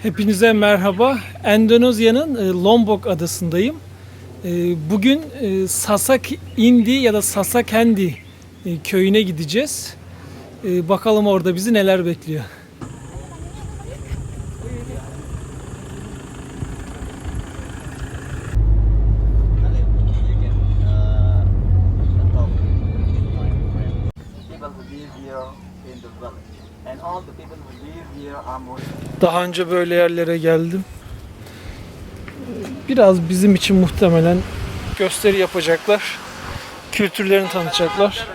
Hepinize merhaba. Endonezya'nın Lombok adasındayım. Bugün Sasak Indi ya da Sasak Hendi köyüne gideceğiz. Bakalım orada bizi neler bekliyor. Daha önce böyle yerlere geldim. Biraz bizim için muhtemelen gösteri yapacaklar. Kültürlerini tanıtacaklar.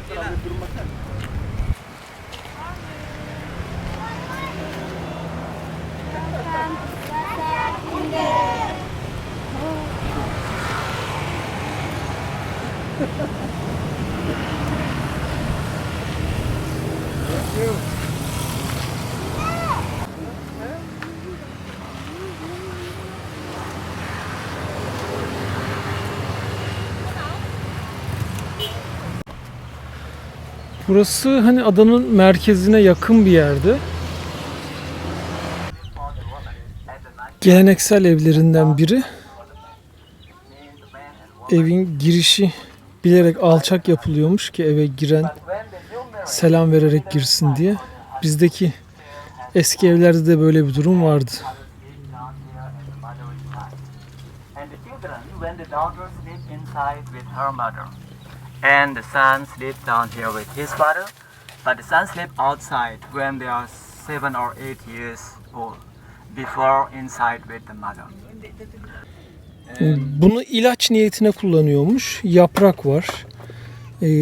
Burası hani adanın merkezine yakın bir yerde. Geleneksel evlerinden biri. Evin girişi bilerek alçak yapılıyormuş ki eve giren selam vererek girsin diye. Bizdeki eski evlerde de böyle bir durum vardı. And the son sleeps down here with his father, but the son sleeps outside when they are 7 or 8 years old, before inside with the mother. Bunu ilaç niyetine kullanıyormuş. Yaprak var.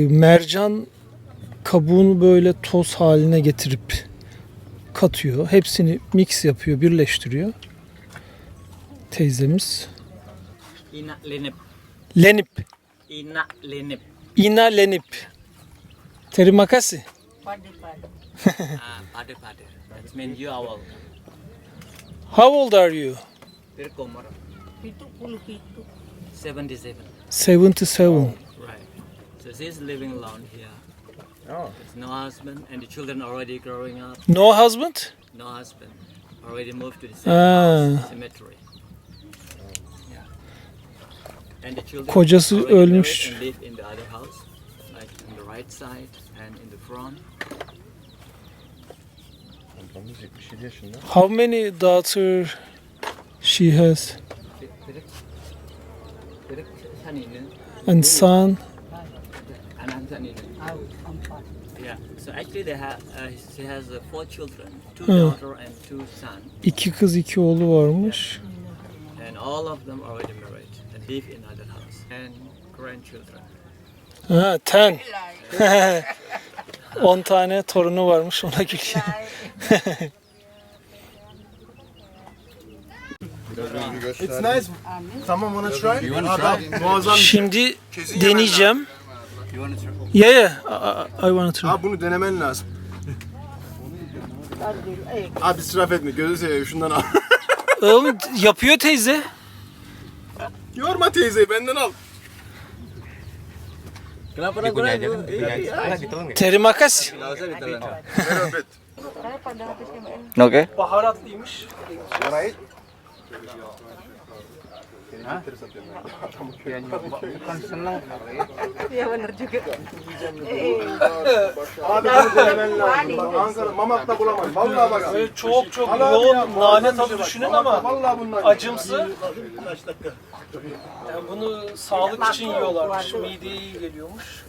Mercan kabuğunu böyle toz haline getirip katıyor. Hepsini mix yapıyor, birleştiriyor. Teyzemiz. Ina lenip. Lenip. Ina lenip. Ina lenip. Terima kasih. Pade. That means you are old. How old are you? Bir komar. 77. 77. Right. So she's living alone here. Oh. There's no husband and the children already growing up. No husband? No husband. Already moved to the same cemetery. Yeah. And the children Kocası already ölmüş. married and live in the other house, like on the right side and in the front. Amcamız 77 yaşında. How many daughter she has? And son? Yeah. So actually she has 4 children, 2 daughter and 2 sons. 2 kız 2 oğlu varmış. And all of them already married and live in other house and grandchildren. Ha, 10. 10 tane torunu varmış, ona gülüyor. It's nice. Someone wanna try? Muazzam. Şimdi deneyeceğim. Yeah, I want to try. Abi bunu denemen lazım. Abi israf etme, gözü seveyim şundan al. Oğlum yapıyor teyze. Yorma teyzeyi, benden al. Terima kasih. Evet. Okay. Baharatlıymış. Iya bener juga. Abi bunu denemen lazım. Bak Ankara, Mamak'ta bulamayın. Vallahi bak. Böyle çok yoğun nane tadı düşünün ama Vallahi bundan. acımsı. Yani bunu sağlık için yiyorlarmış. Mideye iyi geliyormuş.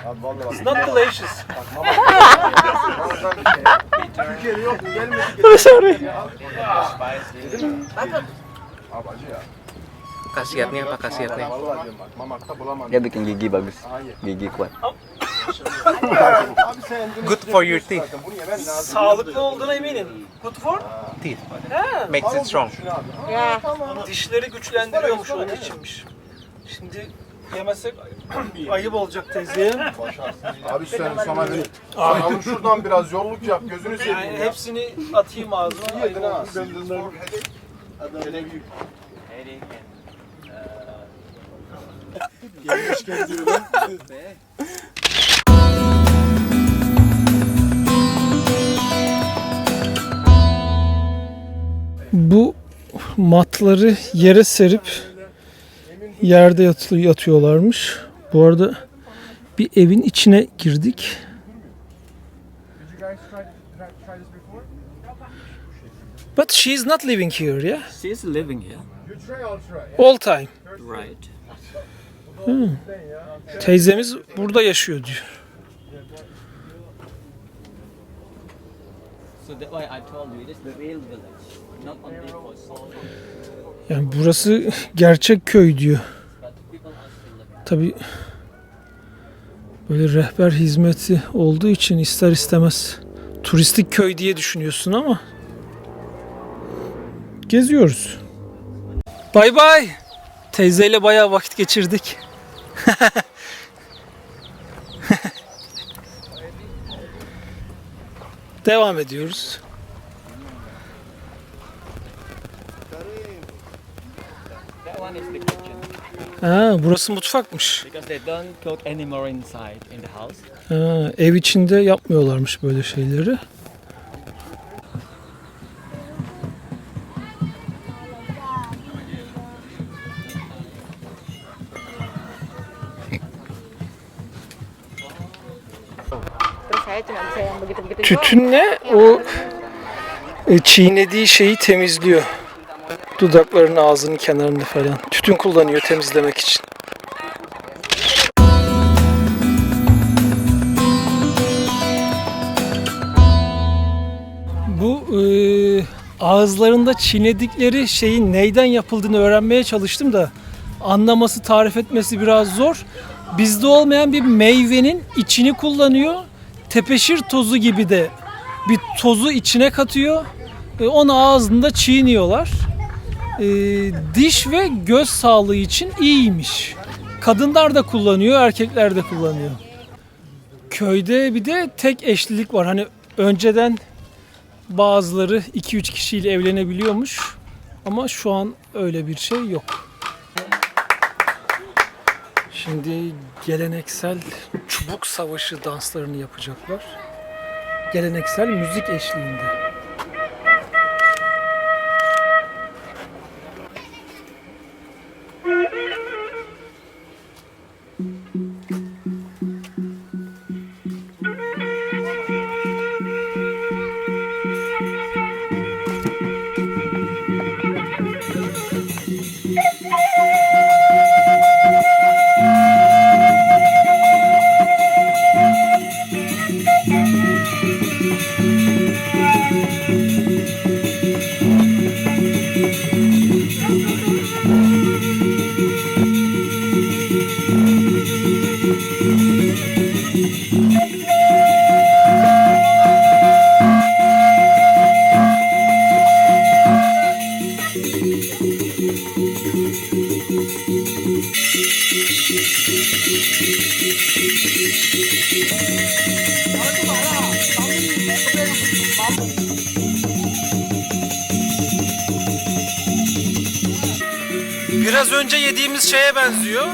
Abi vallahi bak. It's not delicious. Türkiye'de yok mu? Gelmedi. Sorry. Abi acı ya. Khasiatnya apa khasiatnya? Vallahi diyorum bak. Mamak'ta bulamadım. Dia bikin gigi bagus, gigi kuat. Abi sen Good for your teeth. bunu yemen lazım. Sağlıklı olduğuna eminim. Good for? Teeth makes it strong. Dişleri güçlendiriyormuş, onun içinmiş. Şimdi yemezsek ayıp olacak teyzeye. Abi sen sana ne? Alın şuradan biraz yolluk yap, gözünü seveyim Yani ya. hepsini atayım ağzıma. Yedin ha. Bu matları yere serip yerde yatıyorlarmış. Bu arada bir evin içine girdik. But she is not living here, yeah? She's living here. All time. Right. Teyzemiz burada yaşıyor diyor. So that's why I told you it is the real village, not only for soul, Yani burası gerçek köy diyor. but people are still living. Tabii böyle rehber hizmeti olduğu için ister istemez turistik köy diye düşünüyorsun ama geziyoruz. Bay bay. Teyzeyle bayağı vakit geçirdik. Devam ediyoruz. That one is the kitchen Ha, burası mutfakmış. because they don't cook anymore inside in the house. Ha, ev içinde yapmıyorlarmış böyle şeyleri. Terus saya cuma bisa yang begitu-begitu doang. Tütünle o çiğnediği şeyi temizliyor. Dudaklarını, ağzının kenarını falan. Tütün kullanıyor temizlemek için. Bu ağızlarında çiğnedikleri şeyin neyden yapıldığını öğrenmeye çalıştım da anlaması, tarif etmesi biraz zor. Bizde olmayan bir meyvenin içini kullanıyor. Tepeşir tozu gibi de bir tozu içine katıyor. Onu ağzında çiğniyorlar. Diş ve göz sağlığı için iyiymiş. Kadınlar da kullanıyor, erkekler de kullanıyor. Köyde bir de tek eşlilik var. Hani önceden bazıları 2-3 kişiyle evlenebiliyormuş. Ama şu an öyle bir şey yok. Şimdi geleneksel çubuk savaşı danslarını yapacaklar. Geleneksel müzik eşliğinde. Biraz önce yediğimiz şeye benziyor.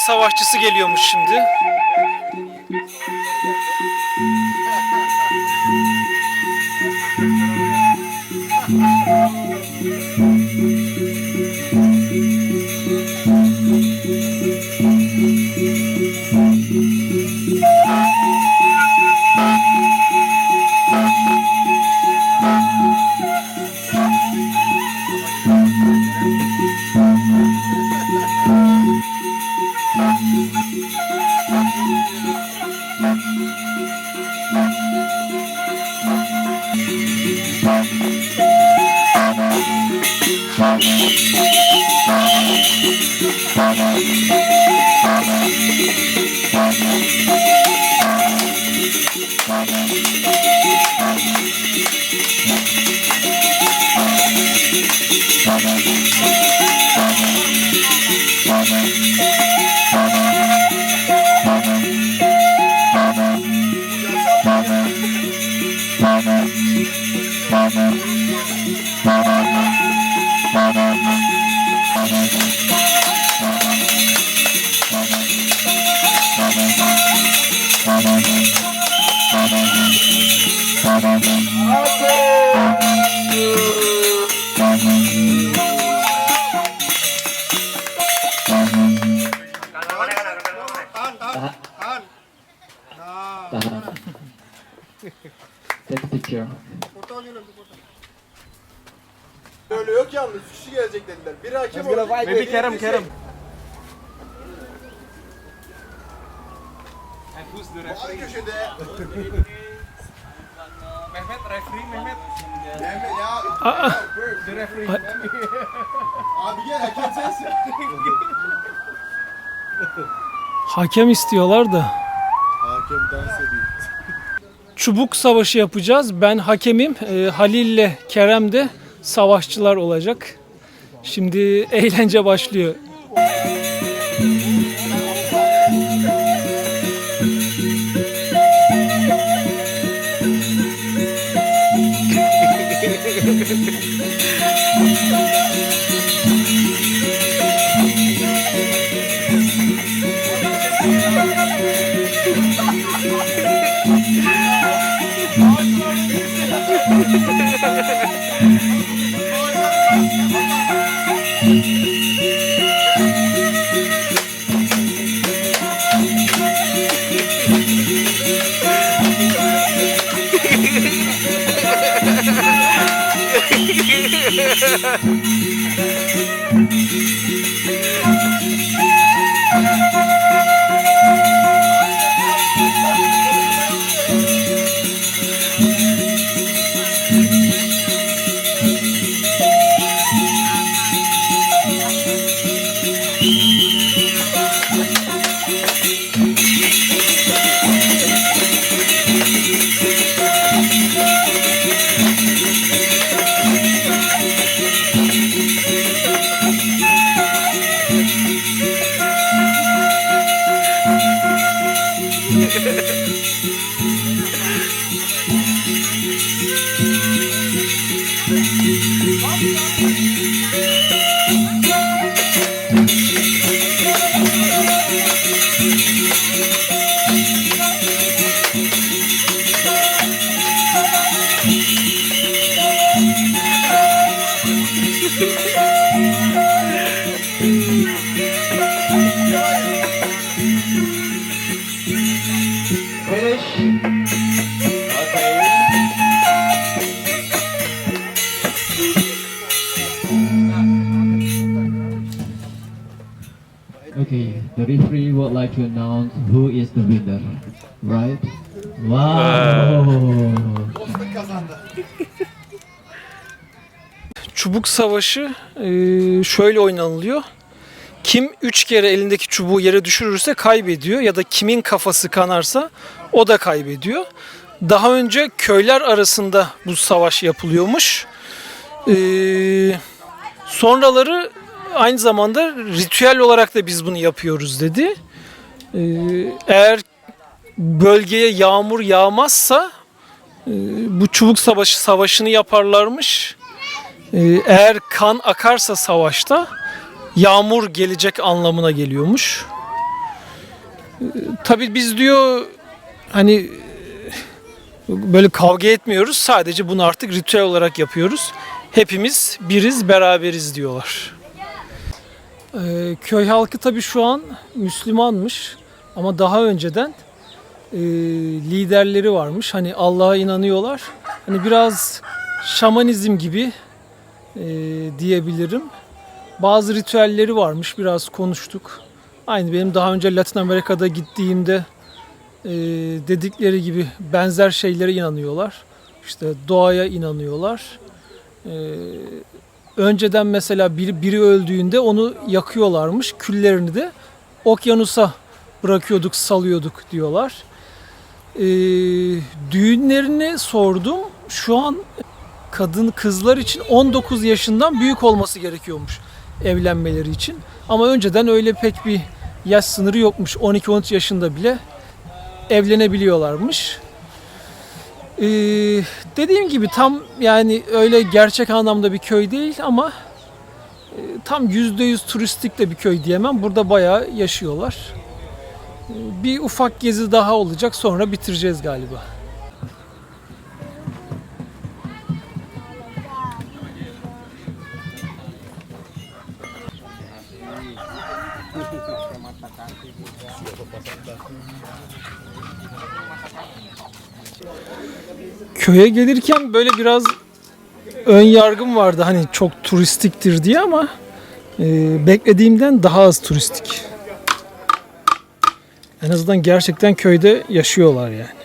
savaşçısı geliyormuş şimdi. Take a picture. Öyle yok yalnız. 3 kişi gelecek dediler. Biri hakem olacak. Maybe Kerem. Hangi köşede? Mehmet, referee Mehmet. Mehmet ya. The referee. Abi gel hakem sensin. Hakem istiyorlar da. Hakem dans ediyor. Çubuk savaşı yapacağız. Ben hakemim. Halil ile Kerem de savaşçılar olacak. Şimdi eğlence başlıyor. Okay, the referee would like to announce who is the winner, right? Wow! Çubuk savaşı şöyle oynanılıyor. Kim 3 kere elindeki çubuğu yere düşürürse kaybediyor ya da kimin kafası kanarsa o da kaybediyor. Daha önce köyler arasında bu savaş yapılıyormuş. Sonraları aynı zamanda ritüel olarak da biz bunu yapıyoruz dedi. Eğer bölgeye yağmur yağmazsa bu çubuk savaşını yaparlarmış. Eğer kan akarsa savaşta yağmur gelecek anlamına geliyormuş. Tabii biz diyor hani böyle kavga etmiyoruz. Sadece bunu artık ritüel olarak yapıyoruz. Hepimiz biriz, beraberiz diyorlar. Köy halkı tabii şu an Müslümanmış. Ama daha önceden liderleri varmış. Hani Allah'a inanıyorlar. Hani biraz şamanizm gibi diyebilirim. Bazı ritüelleri varmış. Biraz konuştuk. Aynı benim daha önce Latin Amerika'da gittiğimde dedikleri gibi benzer şeylere inanıyorlar. İşte doğaya inanıyorlar. Önceden mesela biri öldüğünde onu yakıyorlarmış. Küllerini de okyanusa bırakıyorduk, salıyorduk diyorlar. Düğünlerini sordum. Şu an kızlar için 19 yaşından büyük olması gerekiyormuş evlenmeleri için. Ama önceden öyle pek bir yaş sınırı yokmuş. 12-13 yaşında bile evlenebiliyorlarmış. Dediğim gibi tam yani öyle gerçek anlamda bir köy değil ama tam %100 turistik de bir köy diyemem. Burada bayağı yaşıyorlar. Bir ufak gezi daha olacak, sonra bitireceğiz galiba. Köye gelirken böyle biraz ön yargım vardı, hani çok turistiktir diye, ama beklediğimden daha az turistik. En azından gerçekten köyde yaşıyorlar yani.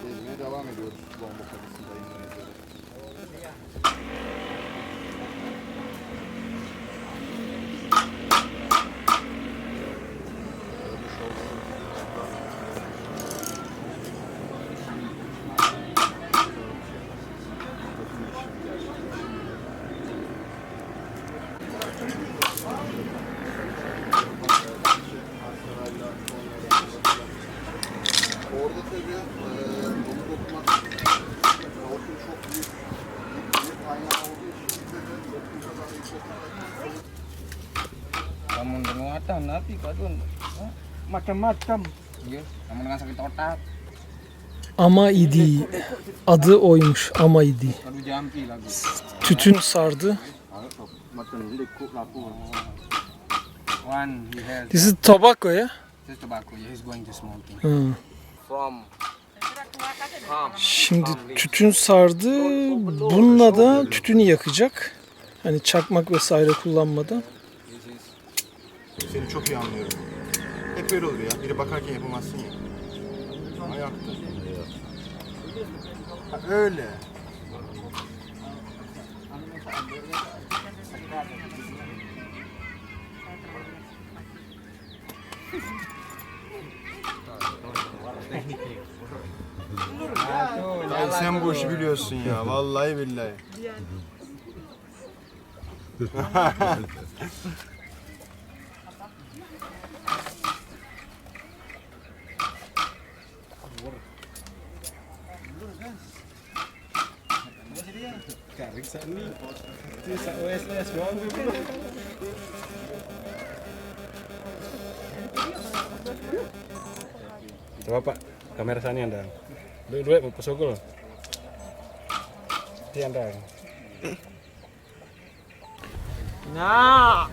Gezmeye devam ediyoruz Lombok Adası'nda İngilizce'de. Orada tabii dolu dokumak halkın çok büyük bir kaynağı olduğu için bize de toplumda da Namun dengan ada nabi kadun macam-macam. Ya, namun dengan sakit otak. Amaidi. Adı oymuş. Amaidi. Kadu jampi lagi. Tütün sardı. One he has This is tobacco ya. this tobacco. Yeah, he's going to smoking. Hı. From Şimdi tütün sardı. Bununla da tütünü yakacak. Hani çakmak vesaire kullanmadan. Seni çok iyi anlıyorum. Hep öyle olur ya. Biri bakarken yapamazsın ya. Ayakta. Ha, öyle. Ay sen bu işi biliyorsun ya. Vallahi billahi. Coba Pak, kamera sana anda. Duit mau pesogol. Ini anda. Nah.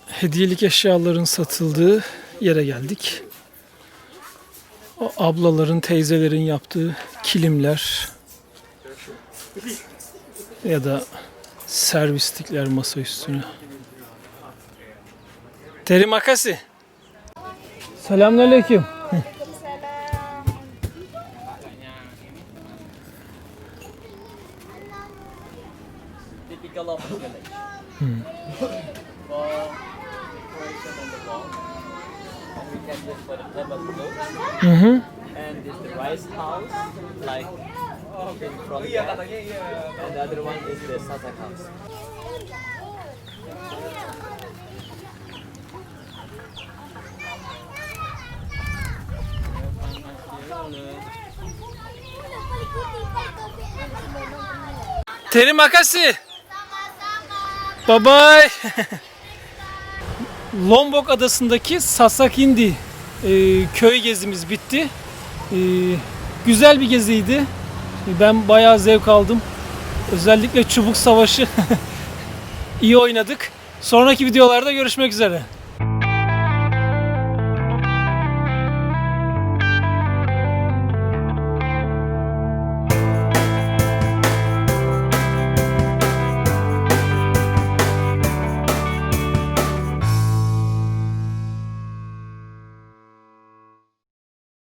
hediyelik eşyaların satıldığı yere geldik. O ablaların, teyzelerin yaptığı kilimler ya da servislikler masa üstüne. Terima kasih. Selamünaleyküm. Typical of the village. For decoration on the wall, and we can use for the tablecloth. Hı hı. And this the rice house, like in front there. And the other one is the sasak house. Terima kasih. Bye bye. Lombok adasındaki Sasak Indi köy gezimiz bitti. Güzel bir geziydi. Ben bayağı zevk aldım. Özellikle çubuk savaşı iyi oynadık. Sonraki videolarda görüşmek üzere.